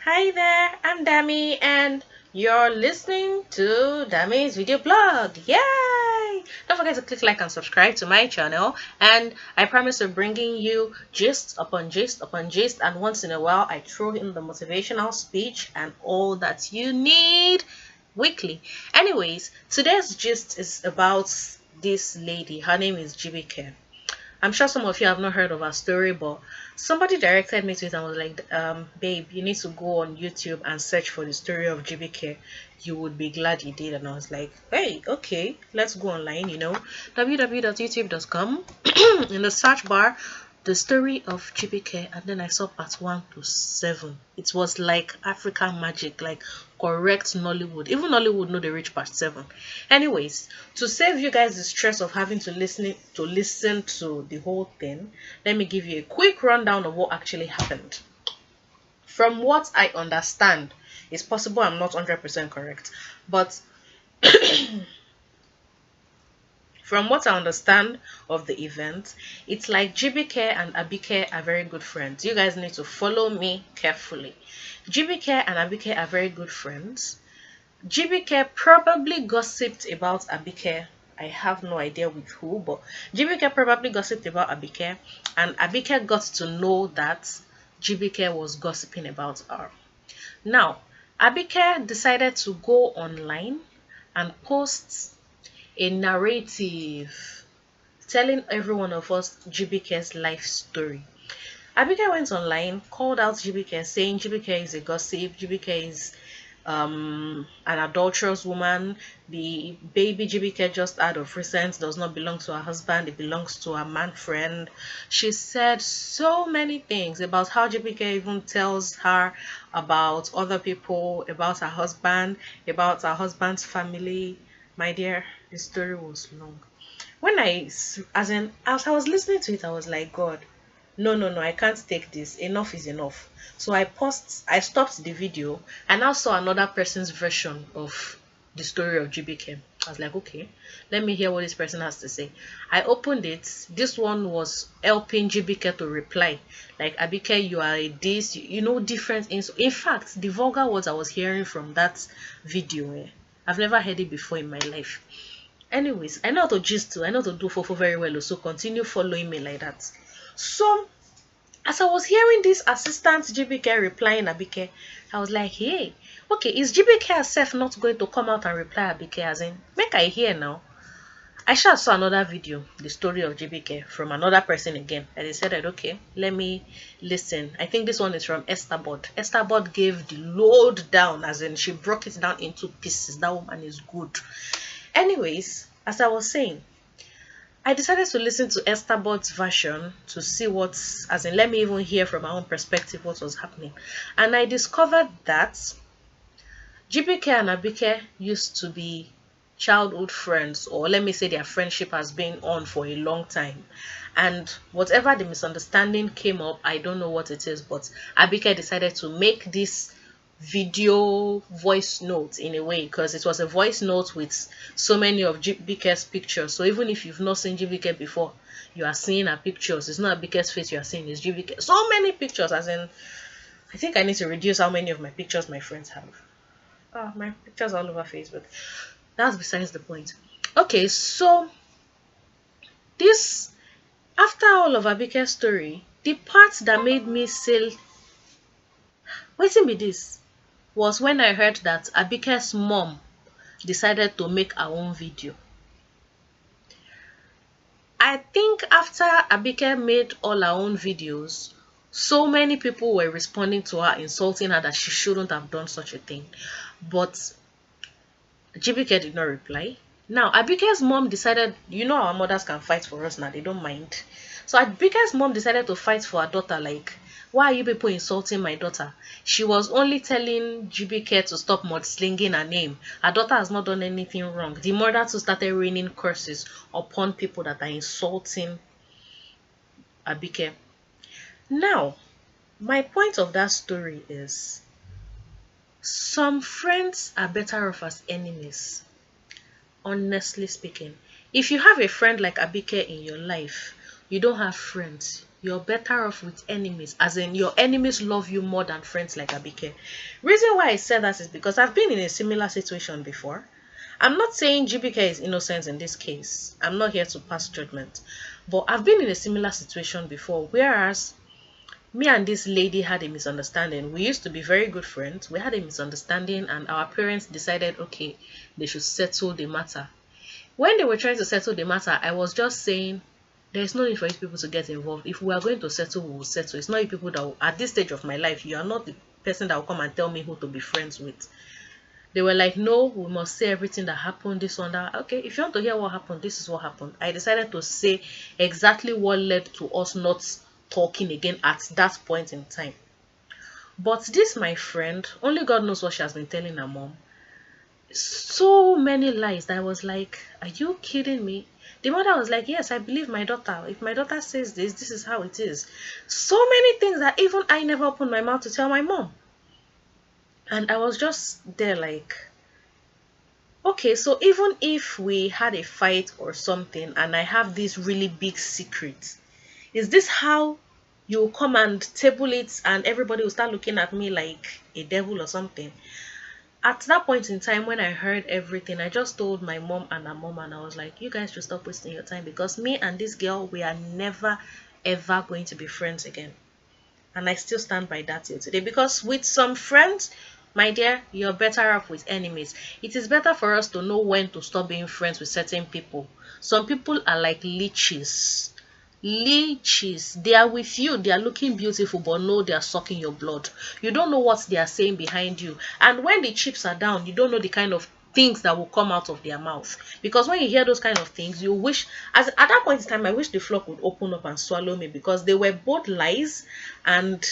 Hi there, I'm Dami, and you're listening to Dami's video blog. Yay! Don't forget to click like and subscribe to my channel. And I promise to bringing you gist upon gist upon gist, and once in a while I throw in the motivational speech and all that you need weekly. Anyways, today's gist is about this lady. Her name is Jibike. I'm sure some of you have not heard of her story, but somebody directed me to it and was like, babe, you need to go on YouTube and search for the story of GBK. You would be glad you did. And I was like, hey, okay, let's go online, www.youtube.com. In the search bar, the story of GBK, and then I saw part 1 to 7. It was like African magic, like correct Nollywood. Even Nollywood know they reach part 7. Anyways, to save you guys the stress of having to listen to the whole thing, let me give you a quick rundown of what actually happened. From what I understand, it's possible I'm not 100% correct, but from what I understand of the event, it's like Jibike and Abike are very good friends. You guys need to follow me carefully. Jibike and Abike are very good friends. Jibike probably gossiped about Abike. I have no idea with who, but Jibike probably gossiped about Abike, and Abike got to know that Jibike was gossiping about her. Now, Abike decided to go online and post a narrative telling every one of us Jibike's life story. Abike went online, called out Jibike, saying Jibike is a gossip, Jibike is an adulterous woman. The baby Jibike just out of recent does not belong to her husband, it belongs to her man friend. She said so many things about how Jibike even tells her about other people, about her husband's family. My dear, the story was long. As I was listening to it, I was like, God, no, no, no, I can't take this. Enough is enough. So I stopped the video and now saw another person's version of the story of GBK. I was like, okay, let me hear what this person has to say. I opened it. This one was helping GBK to reply. Like, Abike, you are a this, different. In fact, the vulgar words I was hearing from that video, I've never heard it before in my life. Anyways, I know how to gist too. I know how to do fofo very well. So continue following me like that. So as I was hearing this assistant GBK replying Abike, I was like, hey, okay, is GBK herself not going to come out and reply Abike as in, make I hear now? I sure saw another video, the story of GBK from another person again. And they said that, okay, let me listen. I think this one is from Esther Bod. Esther Bod gave the load down, as in she broke it down into pieces. That woman is good. Anyways, as I was saying, I decided to listen to Esther Bod's version to see let me even hear from my own perspective what was happening. And I discovered that GBK and Abike used to be childhood friends, or let me say their friendship has been on for a long time. And whatever the misunderstanding came up, I don't know what it is, but Abike decided to make this video voice note in a way, because it was a voice note with so many of GBK's pictures. So even if you've not seen GBK before, you are seeing her pictures. It's not Abike's face you are seeing, it's GBK. So many pictures, as in, I think I need to reduce how many of my pictures my friends have. Oh, my pictures all over Facebook. That's besides the point. Okay, so this, after all of Abike's story, the part that made me say, waiting be this, was when I heard that Abike's mom decided to make her own video. I think after Abike made all her own videos, so many people were responding to her, insulting her that she shouldn't have done such a thing. But GBK did not reply. Now, Abike's mom decided, our mothers can fight for us now, they don't mind. So Abike's mom decided to fight for her daughter, like, why are you people insulting my daughter? She was only telling GBK to stop mudslinging her name. Her daughter has not done anything wrong. The mother too started raining curses upon people that are insulting Abike. Now, my point of that story is, some friends are better off as enemies. Honestly speaking, if you have a friend like Abike in your life, you don't have friends. you're better off with enemies, as in your enemies love you more than friends like Abike. Reason why I said that is because I've been in a similar situation before. I'm not saying GBK is innocent in this case. I'm not here to pass judgment. But I've been in a similar situation before, whereas me and this lady had a misunderstanding. We used to be very good friends. We had a misunderstanding, and our parents decided, okay, they should settle the matter. When they were trying to settle the matter, I was just saying, there's no need for you people to get involved. If we are going to settle, we will settle. It's not you people that will, at this stage of my life, you are not the person that will come and tell me who to be friends with. They were like, no, we must say everything that happened, this one, that. Okay, if you want to hear what happened, this is what happened. I decided to say exactly what led to us not talking again at that point in time. But this, my friend, only God knows what she has been telling her mom. So many lies that I was like, are you kidding me? The mother was like, yes, I believe my daughter. If my daughter says this, this is how it is. So many things that even I never opened my mouth to tell my mom. And I was just there like, okay, so even if we had a fight or something and I have this really big secret, is this how you come and table it and everybody will start looking at me like a devil or something? At that point in time when I heard everything, I just told my mom and her mom, and I was like, you guys should stop wasting your time, because me and this girl, we are never ever going to be friends again. And I still stand by that till today, because with some friends, my dear, you're better off with enemies. It is better for us to know when to stop being friends with certain people. Some people are like leeches. Leeches. They are with you, they are looking beautiful, but no, they are sucking your blood. You don't know what they are saying behind you. And when the chips are down, you don't know the kind of things that will come out of their mouth. Because when you hear those kind of things, you wish, as at that point in time, I wish the flock would open up and swallow me, because they were both lies, and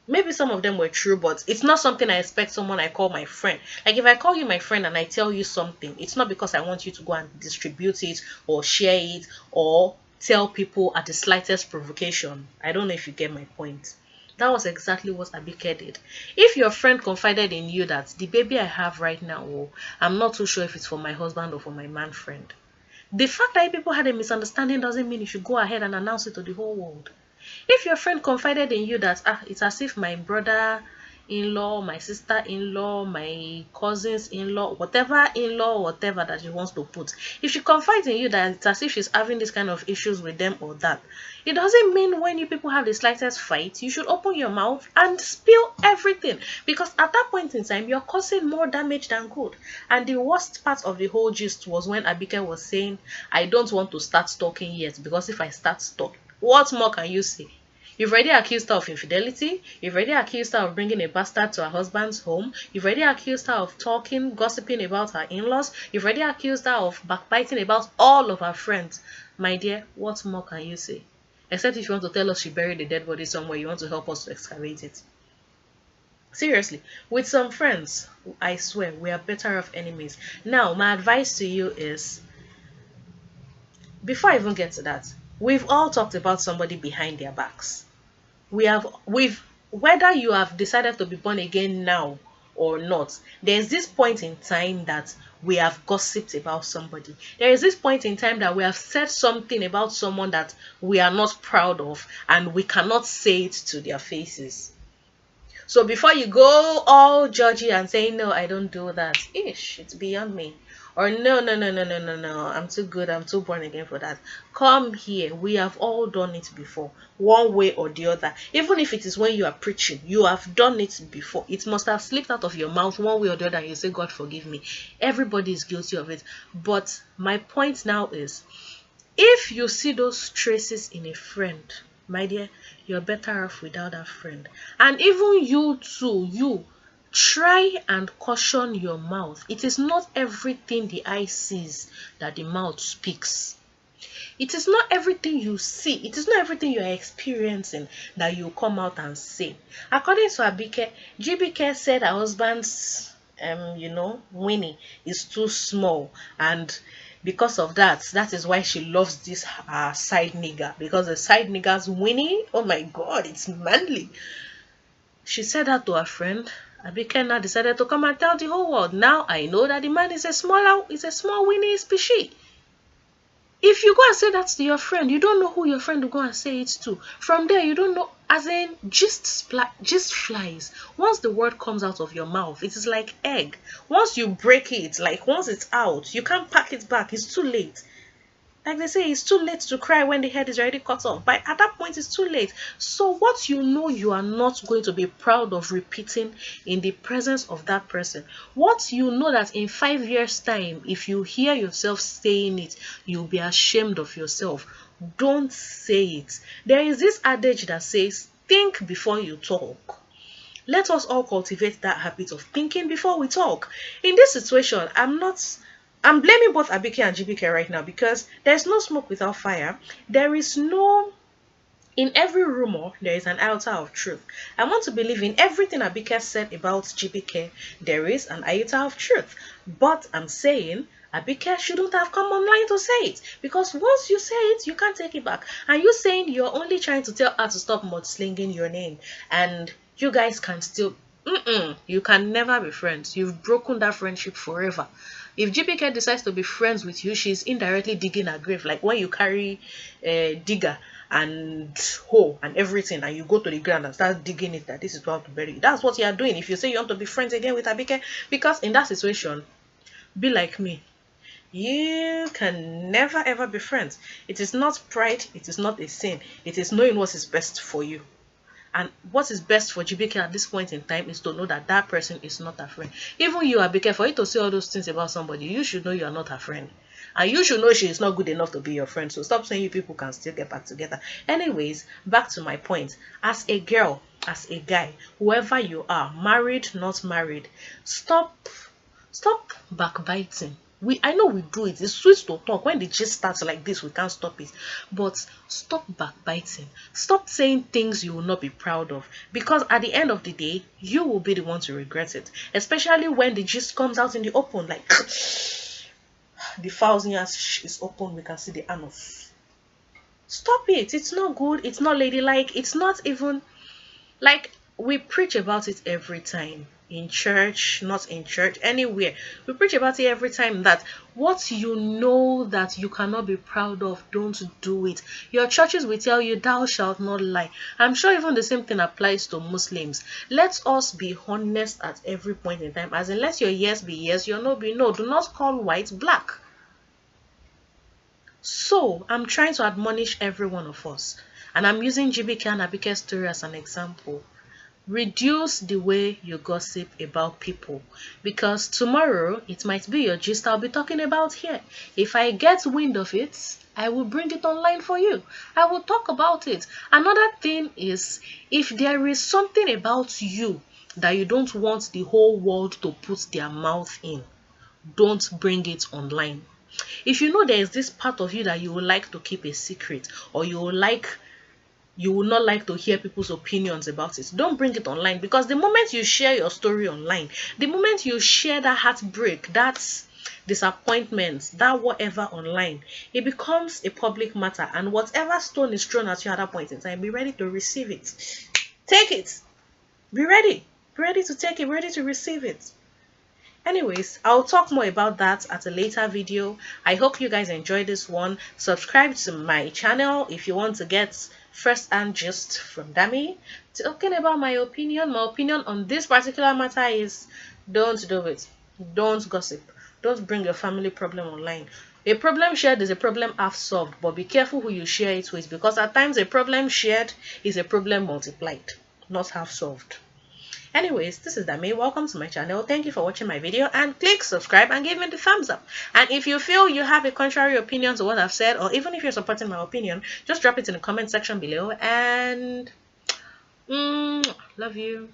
maybe some of them were true, but it's not something I expect someone I call my friend. Like if I call you my friend and I tell you something, it's not because I want you to go and distribute it or share it or tell people at the slightest provocation. I don't know if you get my point. That was exactly what Abike did. If your friend confided in you that the baby I have right now, oh, I'm not too sure if it's for my husband or for my man friend. The fact that people had a misunderstanding doesn't mean you should go ahead and announce it to the whole world. If your friend confided in you that it's as if my brother-in-law, my sister-in-law, my cousins-in-law, whatever in-law, whatever that she wants to put, if she confides in you that it's as if she's having this kind of issues with them or that, it doesn't mean when you people have the slightest fight, you should open your mouth and spill everything, because at that point in time, you're causing more damage than good. And the worst part of the whole gist was when Abike was saying, I don't want to start talking yet, because if I start talking, what more can you say? You've already accused her of infidelity. You've already accused her of bringing a bastard to her husband's home. You've already accused her of talking, gossiping about her in-laws. You've already accused her of backbiting about all of her friends. My dear, what more can you say? Except if you want to tell us she buried a dead body somewhere, you want to help us to excavate it. Seriously, with some friends, I swear, we are better off enemies. Now, my advice to you is, before I even get to that, we've all talked about somebody behind their backs. We've whether you have decided to be born again now or not, there's this point in time that we have gossiped about somebody. There is this point in time that we have said something about someone that we are not proud of, and we cannot say it to their faces. So before you go all judgy and saying, no, I don't do that, ish, it's beyond me. Or no, no, no, no, no, no, no, I'm too good, I'm too born again for that. Come here. We have all done it before, one way or the other. Even if it is when you are preaching, you have done it before. It must have slipped out of your mouth one way or the other, and you say, God forgive me. Everybody is guilty of it. But my point now is, if you see those traces in a friend, my dear, you're better off without that friend. And even you too, you try and caution your mouth. It is not everything the eye sees that the mouth speaks. It is not everything you see. It is not everything you are experiencing that you come out and say. According to Abike, Jibike said her husband's, Winnie is too small, and because of that, that is why she loves this side nigger, because the side nigger's Winnie, oh my God, it's manly. She said that to her friend. Abike now decided to come and tell the whole world. Now I know that the man is a small Winnie species. If you go and say that to your friend, you don't know who your friend will go and say it to. From there, you don't know. As in, just flies. Once the word comes out of your mouth, it is like egg. Once you break it, like once it's out, you can't pack it back. It's too late. Like they say, it's too late to cry when the head is already cut off. But at that point, it's too late. So what you know you are not going to be proud of repeating in the presence of that person. What you know that in 5 years' time, if you hear yourself saying it, you'll be ashamed of yourself. Don't say it. There is this adage that says, think before you talk. Let us all cultivate that habit of thinking before we talk. In this situation, I'm blaming both Abike and Jibike right now because there's no smoke without fire. There is no In every rumor there is an iota of truth. I want to believe in everything Abike said about Jibike, there is an iota of truth. But I'm saying Abike shouldn't have come online to say it, because once you say it, you can't take it back. And you saying you're only trying to tell her to stop mudslinging your name, and you guys can still you can never be friends. You've broken that friendship forever. If GPK decides to be friends with you, she's indirectly digging her grave. Like when you carry a digger and hoe and everything, and you go to the ground and start digging it, that this is how to bury it. That's what you are doing if you say you want to be friends again with Abike. Because in that situation, be like me. You can never ever be friends. It is not pride, it is not a sin. It is knowing what is best for you. And what is best for GBK at this point in time is to know that that person is not a friend. Even you, Abike, for you to say all those things about somebody, you should know you are not a friend. And you should know she is not good enough to be your friend. So stop saying you people can still get back together. Anyways, back to my point. As a girl, as a guy, whoever you are, married, not married, stop backbiting. I know we do it. It's sweet to talk. When the gist starts like this, we can't stop it. But stop backbiting. Stop saying things you will not be proud of. Because at the end of the day, you will be the one to regret it. Especially when the gist comes out in the open. Like, the fowl's ears is open. We can see the anus. Stop it. It's not good. It's not ladylike. It's not even... Like, we preach about it every time. In church, not in church, anywhere. We preach about it every time, that what you know that you cannot be proud of, don't do it. Your churches will tell you, thou shalt not lie. I'm sure even the same thing applies to Muslims. Let us be honest at every point in time. As in, let your yes be yes, your no be no. Do not call white black. So, I'm trying to admonish every one of us. And I'm using Jibike and Abike's story as an example. Reduce the way you gossip about people, because tomorrow it might be your gist I'll be talking about here. If I get wind of it, I will bring it online for you. I will talk about it. Another thing is, if there is something about you that you don't want the whole world to put their mouth in, don't bring it online. If you know there is this part of you that you would like to keep a secret, or you will not like to hear people's opinions about it, don't bring it online. Because the moment you share your story online, the moment you share that heartbreak, that disappointment, that whatever online, it becomes a public matter. And whatever stone is thrown at you at that point in time, be ready to receive it. Take it. Be ready. Be ready to take it. Be ready to receive it. Anyways, I'll talk more about that at a later video. I hope you guys enjoyed this one. Subscribe to my channel if you want to get first-hand gist from Dami. Talking about my opinion on this particular matter is, don't do it. Don't gossip. Don't bring your family problem online. A problem shared is a problem half solved, but be careful who you share it with, because at times a problem shared is a problem multiplied, not half solved. Anyways, this is Dami. Welcome to my channel. Thank you for watching my video, and click subscribe and give me the thumbs up. And if you feel you have a contrary opinion to what I've said, or even if you're supporting my opinion, just drop it in the comment section below. And love you.